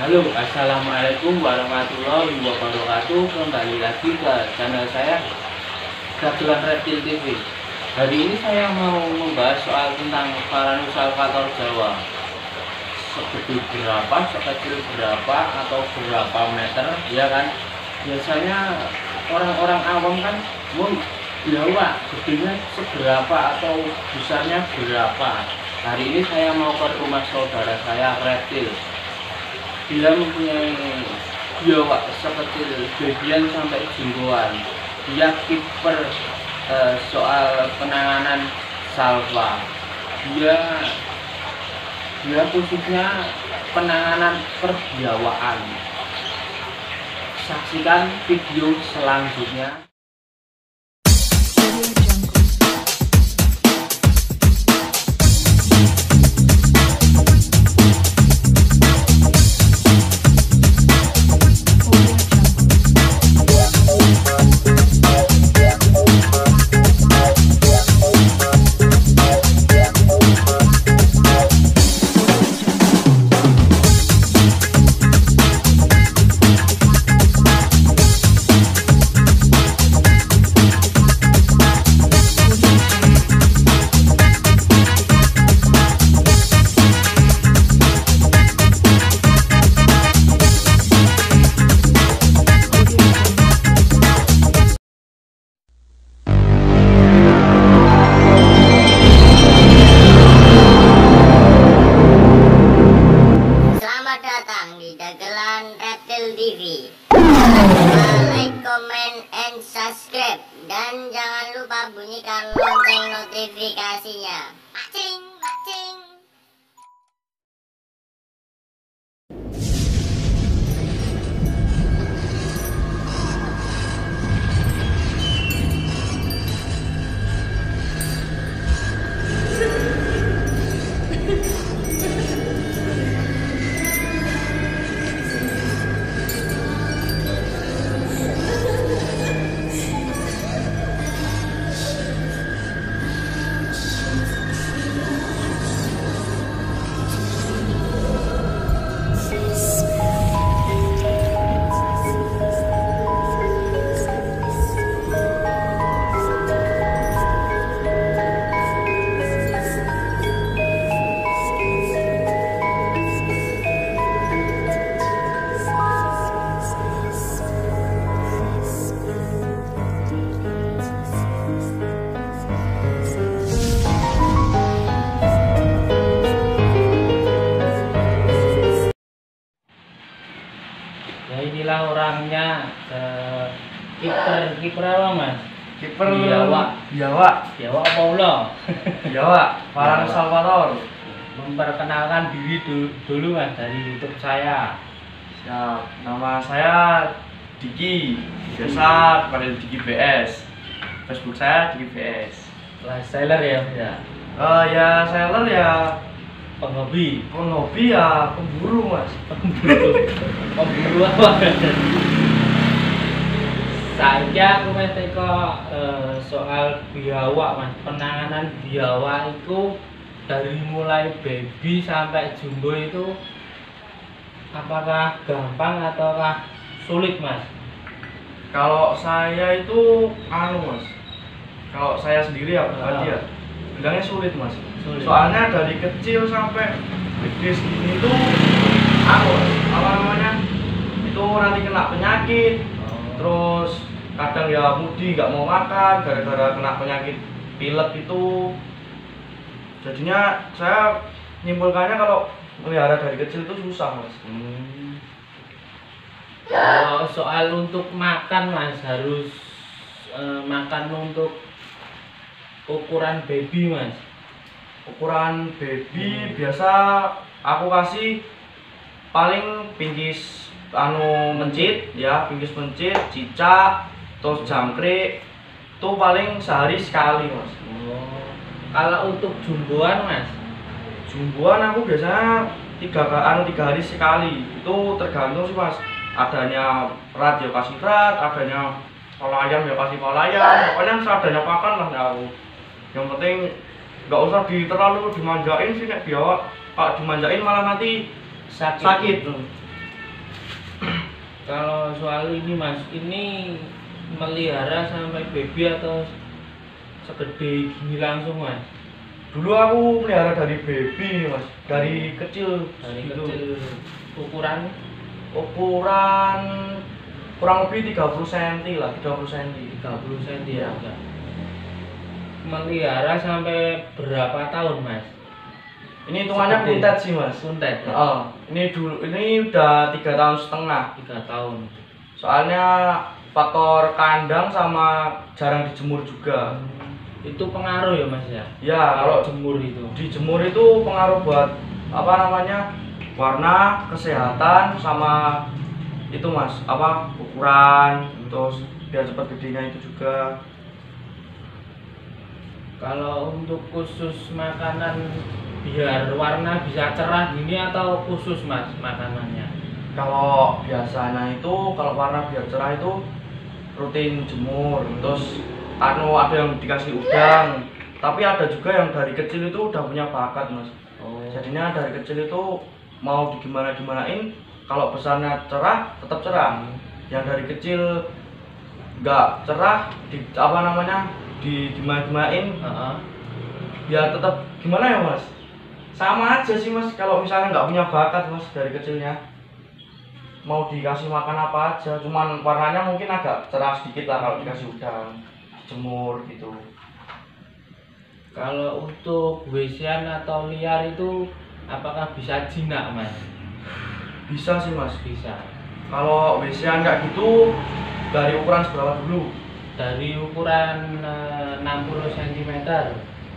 Halo, assalamualaikum warahmatullahi wabarakatuh. Kembali lagi ke channel saya, Dagelan Reptil TV. Hari ini saya mau membahas soal tentang Paranusalvator Jawa. Segede berapa, sekecil berapa, atau berapa meter, ya kan? Biasanya orang-orang awam kan, Jawa gedenya seberapa atau besarnya berapa. Hari ini saya mau ke rumah saudara saya reptil. Dia mempunyai biawak sekecil bagian sampai jumboan. Dia kiper soal penanganan salva. Dia khususnya penanganan perbiawaan. Saksikan video selanjutnya. Dagelan Reptil TV. Jangan lupa like, comment, and subscribe. Dan jangan lupa bunyikan lonceng notifikasinya. Macing, macing. Ya inilah orangnya, kiper apa mas? Kiper biawak apa ulo? Biawak Paranusalvator. Memperkenalkan diri dulu mas dari YouTube saya. Siap, nama saya Diki, biasa panggil Diki BS. Facebook saya Diki BS. Seller ya mas ya? Ya seller ya, Penghobi ya pemburu mas. Pemburu apa? Saya aku teko soal biawak mas. Penanganan biawak itu dari mulai baby sampai jumbo itu apakah gampang ataukah sulit mas? Kalau saya itu mas, kalau saya sendiri ya pribadi ya bilangnya sulit mas. Soalnya dari kecil sampai gede segini tuh apa namanya itu nanti kena penyakit. Terus kadang ya mudi nggak mau makan gara-gara kena penyakit pilek itu. Jadinya saya nyimpulkannya kalau melihara dari kecil itu susah mas. Kalau soal untuk makan mas, harus makan untuk ukuran baby mas. Ukuran baby biasa aku kasih paling pinggis mencit ya, pinggis mencit, cicak, terus jangkrik itu paling sehari sekali mas. Kalau untuk jumboan mas? Jumboan aku biasanya tiga hari sekali. Itu tergantung sih mas, adanya rat ya kasih rat, adanya kolayam ya kasih kolayam, pokoknya seadanya pakan lah aku. Yang penting nggak usah terlalu dimanjain sih nek biawak. Kalau dimanjain malah nanti sakit. Kalau soal ini mas, ini melihara sampai baby atau segede gini langsung mas? Dulu aku pelihara dari baby mas, dari kecil. Dari gitu. kecil. Ukuran Ukuran kurang lebih 30 cm lah, 30 cm. 30 cm ya Iya. enggak? Melihara sampai berapa tahun mas? Ini hitungannya Segede. kuntet sih mas. Kuntet ya? Ini udah 3,5 tahun. 3 tahun. Soalnya faktor kandang sama jarang dijemur juga. Itu pengaruh ya mas ya? Ya kalau jemur itu. dijemur itu pengaruh buat apa namanya, warna, kesehatan, sama itu mas, apa, ukuran, terus biar cepat gedenya itu juga. Kalau untuk khusus makanan biar warna bisa cerah gini atau khusus mas makanannya? Kalau biasanya itu kalau warna biar cerah itu rutin jemur, terus ada yang dikasih udang, tapi ada juga yang dari kecil itu udah punya bakat mas. Oh. Jadinya dari kecil itu mau digimanain, kalau besarnya cerah tetap cerah. Yang dari kecil nggak cerah, di gimanain Heeh. ya tetap gimana ya mas, sama aja sih mas. Kalau misalnya nggak punya bakat mas dari kecilnya, mau dikasih makan apa aja, cuman warnanya mungkin agak cerah sedikit lah kalau dikasih udang, jemur gitu. Kalau untuk wesian atau liar itu apakah bisa jinak mas? Bisa sih mas. Bisa. Kalau wesian kayak gitu dari ukuran seberapa dulu? Dari ukuran 60 cm.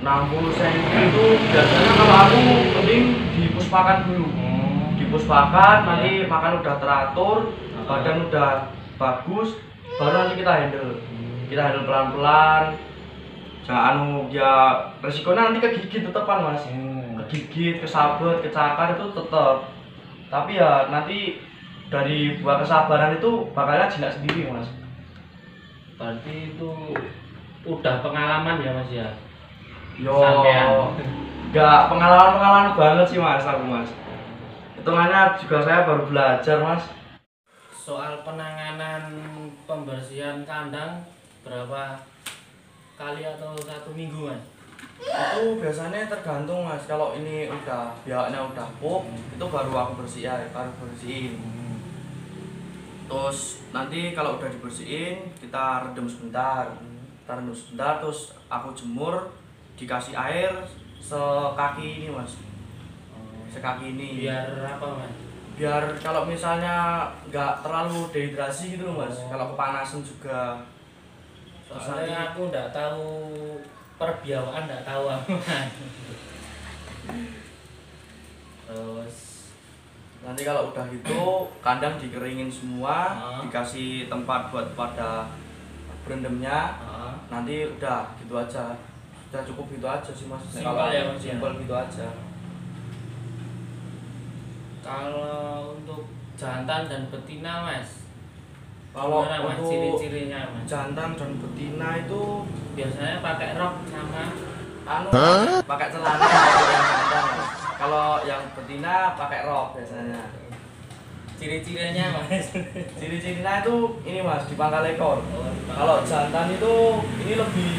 60 cm itu biasanya kalau aku mending dipuspakan dulu. Dipuspakan, nanti makan udah teratur, badan udah bagus, baru nanti kita handle. Kita handle pelan-pelan. Jangan ya resikonya nanti kegigit tetepan mas. Kegigit, kesabet, kecakar itu tetep. Tapi ya nanti dari buah kesabaran itu bakalnya jinak sendiri mas. Berarti itu udah pengalaman ya mas ya? Yo, Sampean. nggak pengalaman banget sih mas aku mas. Hitungannya juga saya baru belajar mas. Soal penanganan pembersihan kandang berapa kali atau 1 minggu mas? Itu biasanya tergantung mas. Kalau ini udah biaknya udah pup, itu baru aku bersihin. Terus nanti kalau udah dibersihin, kita redam sebentar. Terus aku jemur, dikasih air sekaki ini mas. Sekaki ini. Biar apa mas? Biar kalau misalnya nggak terlalu dehidrasi gitu loh mas. Kalau kepanasan juga. Soalnya aku nggak tahu perbiawaan, nggak tahu apa. Terus Nanti kalau udah gitu kandang dikeringin semua, dikasih tempat buat pada berendamnya. Nanti udah gitu aja. Udah cukup gitu aja sih mas. Simpel ya, Mas, ya? Simpel gitu aja. kalau untuk jantan dan betina mas, Kalau gimana, mas? untuk Ciri-cirinya mas? jantan dan betina itu Biasanya pakai rok sama pakai celana yang jantan. Kalau yang betina pakai rok biasanya. ciri-cirinya mas. Ciri-cirinya itu ini mas, di pangkal ekor. Oh, Kalau jantan itu ini lebih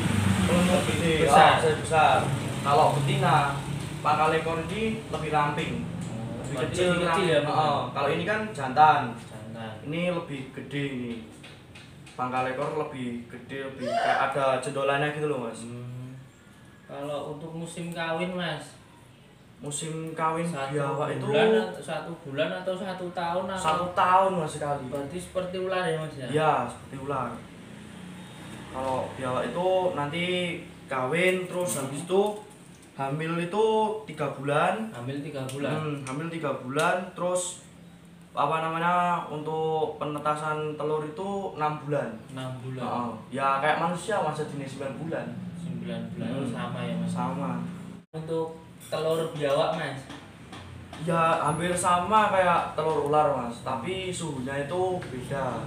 gede, besar. besar. Kalau betina pangkal ekor ini lebih ramping, lebih berarti kecil, lebih kecil ramping. ya, Mas? Kalau ini kan jantan, Jantan. ini lebih gede ini. Pangkal ekor lebih gede, lebih kayak ada jendolannya gitu loh mas. Kalau untuk musim kawin mas, Musim kawin biawak itu 1 bulan atau 1 tahun atau 1 tahun mas sekali. berarti seperti ular ya mas ya? Iya, seperti ular. Kalau biawak itu nanti kawin terus habis itu hamil itu 3 bulan. Hamil 3 bulan. Hamil 3 bulan terus apa namanya, untuk penetasan telur itu 6 bulan. 6 bulan. Ya kayak manusia masa jenis 9 bulan. 9 bulan. Oh, sama ya mas. Sama. Untuk telur biawak mas, Ya hampir sama kayak telur ular mas, tapi suhunya itu beda.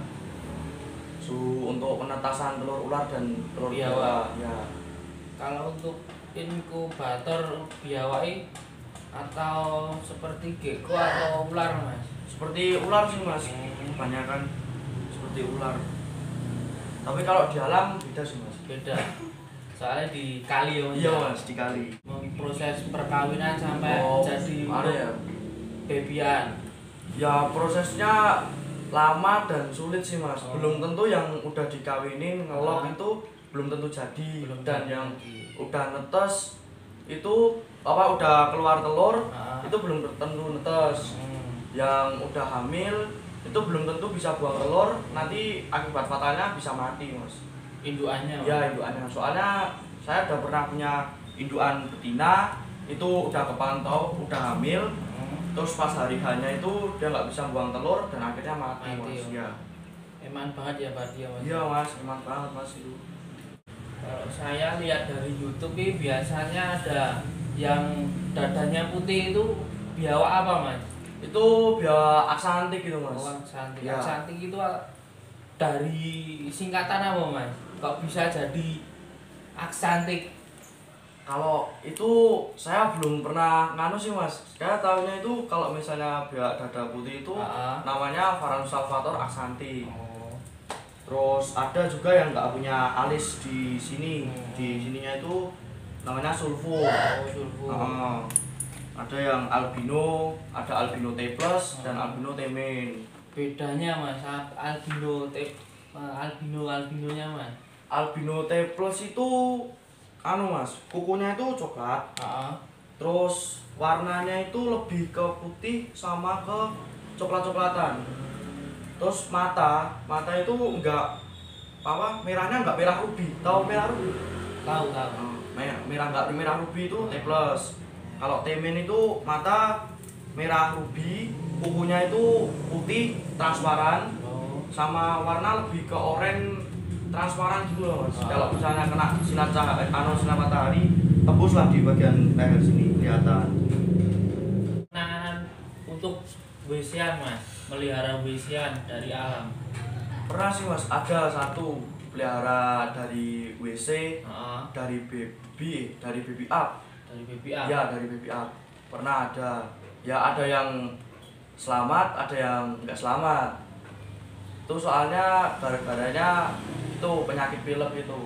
Suhu untuk penetasan telur ular dan telur biawak. Ya. kalau untuk inkubator biawak atau seperti gecko atau ular mas? Seperti ular sih mas, kebanyakan. seperti ular. Tapi kalau di alam beda sih mas. Beda. Soalnya di kali ya mas. Iya mas, di kali. Proses perkawinan sampai jadi ada ya. babyan. Ya prosesnya lama dan sulit sih mas. Belum tentu yang udah dikawinin ngelok itu belum tentu jadi. Dan yang udah netes itu apa udah keluar telur itu belum tentu netes. Yang udah hamil itu belum tentu bisa buang telur, nanti akibat fatalnya bisa mati mas. Induannya? Ya induannya, soalnya saya udah pernah punya induan betina itu udah kepantau, udah hamil, terus pas hari hanya itu dia nggak bisa buang telur dan akhirnya mati mas. Ya. Eman banget ya berarti ya mas? Iya mas, eman banget mas itu. Kalau saya lihat dari YouTube ini biasanya ada yang dadanya putih itu biawak apa mas? Itu biawak aksantik gitu mas. Aksantik. Ya. Aksantik itu dari singkatan apa mas? Kok bisa jadi aksantik? Kalau itu saya belum pernah nganu sih mas. Saya tahunya itu kalau misalnya biawak dada putih itu namanya Varanus salvator aksantik. Terus ada juga yang nggak punya alis di sini. Di sininya itu namanya sulfur. Ada yang albino, ada albino T plus dan albino T min. Bedanya mas, albinonya mas. Albino T plus itu anu mas, kukunya itu coklat. Terus warnanya itu lebih ke putih sama ke coklat-coklatan. Terus mata itu enggak apa merahnya enggak merah ruby. Tahu merah ruby? Tahu. Merah enggak merah ruby itu T plus. Kalau T-min itu mata merah ruby, kukunya itu putih transparan, sama warna lebih ke oranye transparan gitu loh mas. Kalau misalnya kena sinar cahaya, sinar matahari, tembuslah di bagian leher sini kelihatan. Nah, untuk wesian mas, melihara wesian dari alam. Pernah sih mas, ada satu pelihara dari WC, dari baby up. Dari baby up? Ya dari baby up. Pernah ada. Ya ada yang selamat, ada yang nggak selamat. Itu soalnya gara-garanya itu penyakit pilek itu.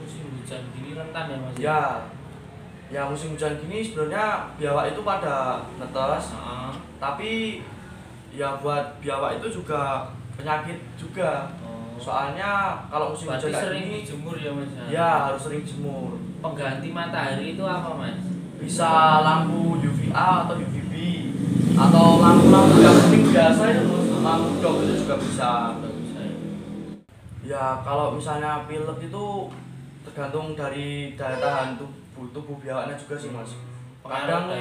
Musim hujan gini rentan ya mas? Ya musim hujan gini sebenarnya biawak itu pada netes. Tapi ya buat biawak itu juga penyakit juga. Soalnya kalau musim hujan sering gini dijemur ya mas? Ya harus sering jemur. Pengganti matahari itu apa mas? Bisa lampu UVA atau UVB atau lampu-lampu yang penting biasa itu, lampu dok itu juga bisa. Ya kalau misalnya pilek itu tergantung dari daya tahan tubuh biawaknya juga sih mas. Kadang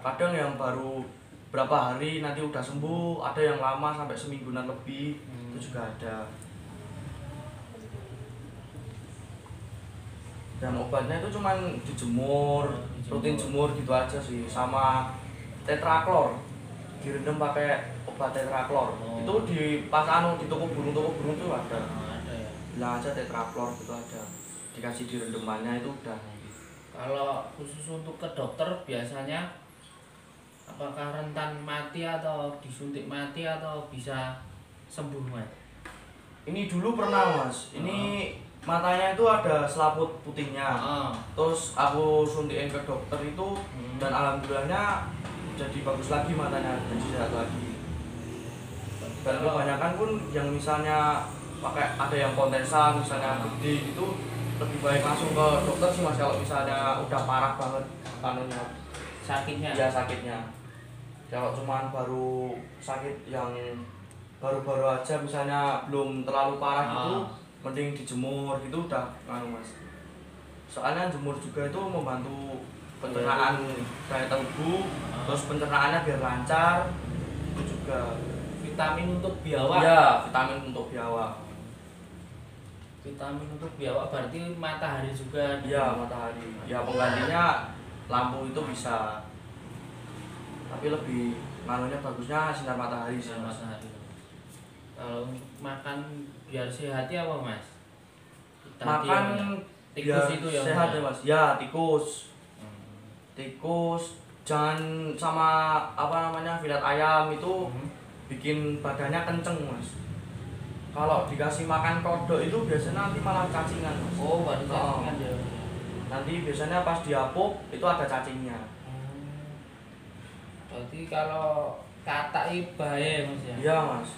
kadang yang baru berapa hari nanti udah sembuh, ada yang lama sampai semingguan lebih, itu juga ada. Dan obatnya itu cuman dijemur, rutin jemur gitu aja sih, sama tetraklor, direndam pakai obat tetraklor. Itu di pas di toko burung itu ada. Bilang aja tetraklor gitu ada, dikasih direndemannya itu udah. Kalau khusus untuk ke dokter biasanya apakah rentan mati atau disuntik mati atau bisa sembuh mas? Ini dulu pernah mas, ini matanya itu ada selaput putihnya. Terus aku suntikin ke dokter itu dan alhamdulillahnya jadi bagus lagi matanya, jadi sehat lagi. Dan kebanyakan pun yang misalnya pakai ada yang kondensan misalnya gede gitu, lebih baik langsung ke dokter sih mas kalau misalnya udah parah banget anunya, sakitnya. Ya sakitnya. Kalau cuman baru sakit yang baru-baru aja misalnya belum terlalu parah gitu, mending dijemur gitu udah nganu mas. Soalnya jemur juga itu membantu pencernaan daya tubuh, terus pencernaannya biar lancar. Itu juga vitamin untuk biawak. Ya vitamin untuk biawak. Vitamin untuk biawak berarti matahari juga. Ya matahari. Ya penggantinya lampu itu bisa, tapi lebih nganunya bagusnya sinar matahari sih mas. Kalau makan biar sehat ya apa mas? Makan tikus biar itu ya sehat ya mas. Ya tikus. Tikus jangan sama apa namanya filet ayam itu bikin badannya kenceng mas. Kalau dikasih makan kodok itu biasanya nanti malah cacingan, Mas. Oh, baru cacingan ya. Nanti biasanya pas diapuk itu ada cacingnya. Berarti kalau katak ini bahaya Mas ya? Iya, Mas.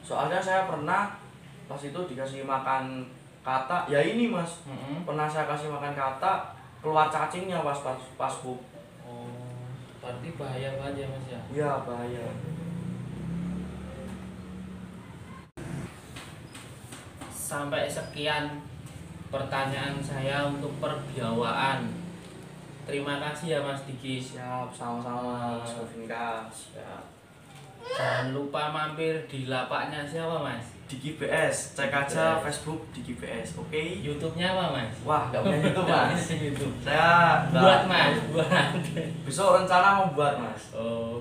Soalnya saya pernah pas itu dikasih makan katak, ya ini Mas. Pernah saya kasih makan katak, keluar cacingnya pas pup. Oh, berarti bahaya banget ya Mas ya? Iya, bahaya. Sampai sekian pertanyaan saya untuk perbiawaan. Terima kasih ya Mas Diki. Siap, sama-sama Mas Govinka. Siap. Jangan lupa mampir di lapaknya siapa Mas? Diki PS, cek aja Facebook Diki PS, oke? YouTube-nya apa Mas? Wah, nggak punya YouTube Mas. YouTube. Saya Buat Mas, buat. besok rencana mau buat Mas. Oh.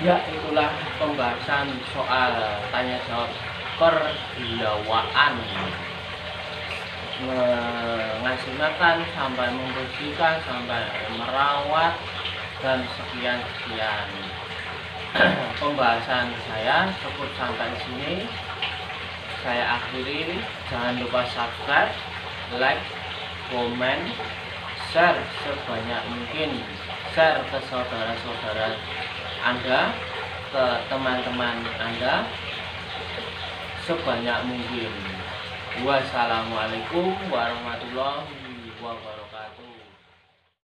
Ya, itulah pembahasan soal tanya jawab perbiawaan. Ngasih makan sampai membersihkan sampai merawat dan sekian pembahasan saya cukup sampai sini. Saya akhiri. Jangan lupa subscribe, like, komen, share sebanyak mungkin. Share ke saudara-saudara Anda, ke teman-teman Anda sebanyak mungkin. Wassalamualaikum warahmatullahi wabarakatuh.